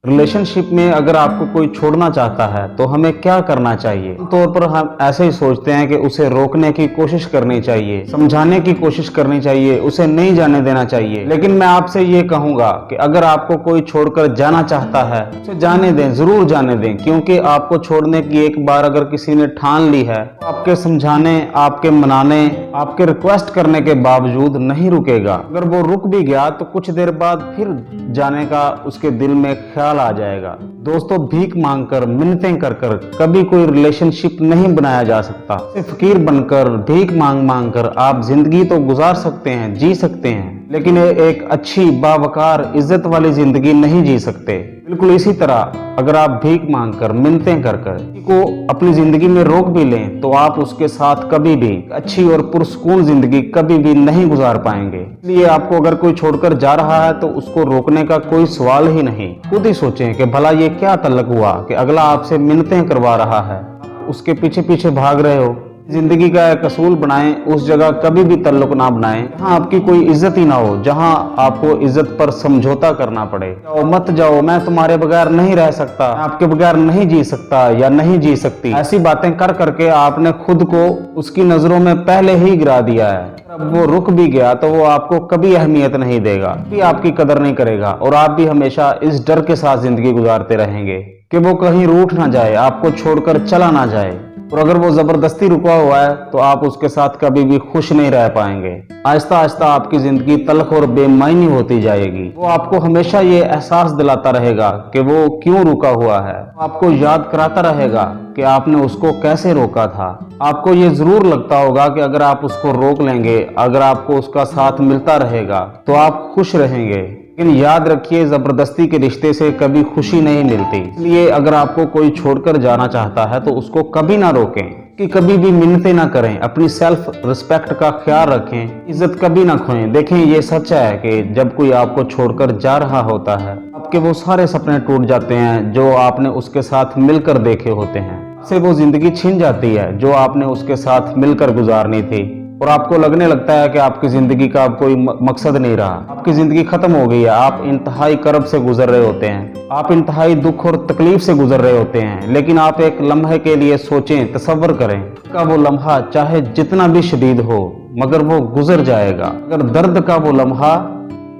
Relationship में अगर आपको कोई छोड़ना चाहता है तो हमें क्या करना चाहिए? तौर पर हम ऐसे ही सोचते हैं कि उसे रोकने की कोशिश करनी चाहिए, समझाने की कोशिश करनी चाहिए, उसे नहीं जाने देना चाहिए। लेकिन मैं आपसे ये कहूंगा कि अगर आपको कोई छोड़कर जाना चाहता है, उसे जाने दें, जरूर जाने दें, क्योंकि आपको छोड़ने की एक बार अगर किसी ने ठान ली है, तो आपके समझाने, आपके मनाने, आपके रिक्वेस्ट करने के बावजूद नहीं रुकेगा। अगर वो रुक भी गया तो कुछ देर बाद फिर जाने का उसके दिल में ख्याल आ जाएगा। दोस्तों, भीख मांगकर, मिन्नतें कर कर कभी कोई रिलेशनशिप नहीं बनाया जा सकता। फकीर बनकर, भीख मांग मांग कर आप जिंदगी तो गुजार सकते हैं, जी सकते हैं, लेकिन एक अच्छी, बावकार, इज्जत वाली जिंदगी नहीं जी सकते। बिल्कुल इसी तरह अगर आप भीख मांगकर, मिन्नतें कर कर को अपनी जिंदगी में रोक भी लें तो आप उसके साथ कभी भी अच्छी और पुरसुकून जिंदगी कभी भी नहीं गुजार पाएंगे। इसलिए आपको अगर कोई छोड़कर जा रहा है तो उसको रोकने का कोई सवाल ही नहीं। खुद ही सोचें कि भला ये क्या तल्लक हुआ कि अगला आपसे मिन्नतें करवा रहा है, उसके पीछे पीछे भाग रहे हो। जिंदगी का एक असूल बनाएं, उस जगह कभी भी तल्लुक ना बनाएं जहां आपकी कोई इज्जत ही ना हो, जहां आपको इज्जत पर समझौता करना पड़े। जाओ मत जाओ, मैं तुम्हारे बगैर नहीं रह सकता, मैं आपके बगैर नहीं जी सकता या नहीं जी सकती, ऐसी बातें कर करके आपने खुद को उसकी नजरों में पहले ही गिरा दिया है। अब वो रुक भी गया तो वो आपको कभी अहमियत नहीं देगा, भी आपकी कदर नहीं करेगा, और आप भी हमेशा इस डर के साथ जिंदगी गुजारते रहेंगे कि वो कहीं रूठ ना जाए, आपको छोड़कर चला ना जाए। और अगर वो जबरदस्ती रुका हुआ है तो आप उसके साथ कभी भी खुश नहीं रह पाएंगे। आहिस्ता आहिस्ता आपकी जिंदगी तल्ख और बेमायनी होती जाएगी। वो आपको हमेशा ये एहसास दिलाता रहेगा कि वो क्यों रुका हुआ है, आपको याद कराता रहेगा कि आपने उसको कैसे रोका था। आपको ये जरूर लगता होगा कि अगर आप उसको रोक लेंगे, अगर आपको उसका साथ मिलता रहेगा तो आप खुश रहेंगे। लेकिन याद रखिए, जबरदस्ती के रिश्ते से कभी खुशी नहीं मिलती। इसलिए अगर आपको कोई छोड़कर जाना चाहता है तो उसको कभी ना रोकें, कि कभी भी मिन्नतें ना करें, अपनी सेल्फ रिस्पेक्ट का ख्याल रखें, इज्जत कभी ना खोएं। देखें, ये सच है कि जब कोई आपको छोड़कर जा रहा होता है, आपके वो सारे सपने टूट जाते हैं जो आपने उसके साथ मिलकर देखे होते हैं। आपसे वो जिंदगी छिन जाती है जो आपने उसके साथ मिलकर गुजारनी थी, और आपको लगने लगता है कि आपकी जिंदगी का अब कोई मकसद नहीं रहा, आपकी जिंदगी खत्म हो गई है। आप इंतहाई कर्ब से गुजर रहे होते हैं, आप इंतहाई दुख और तकलीफ से गुजर रहे होते हैं, लेकिन आप एक लम्हे के लिए सोचें, तसव्वुर करें का वो लम्हा चाहे जितना भी शदीद हो मगर वो गुजर जाएगा। अगर दर्द का वो लम्हा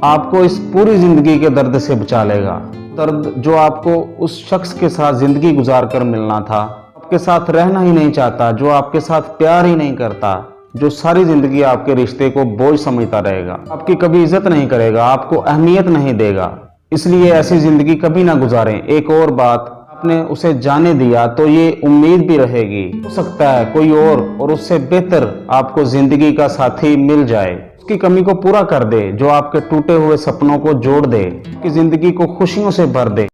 आपको इस पूरी जिंदगी के दर्द से बचा लेगा, दर्द जो आपको उस शख्स के साथ जिंदगी गुजार कर मिलना था, आपके साथ रहना ही नहीं चाहता, जो आपके साथ प्यार ही नहीं करता, जो सारी जिंदगी आपके रिश्ते को बोझ समझता रहेगा, आपकी कभी इज्जत नहीं करेगा, आपको अहमियत नहीं देगा। इसलिए ऐसी जिंदगी कभी ना गुजारें। एक और बात, आपने उसे जाने दिया तो ये उम्मीद भी रहेगी, हो सकता है कोई और उससे बेहतर आपको जिंदगी का साथी मिल जाए, उसकी कमी को पूरा कर दे, जो आपके टूटे हुए सपनों को जोड़ दे, कि जिंदगी को खुशियों से भर दे।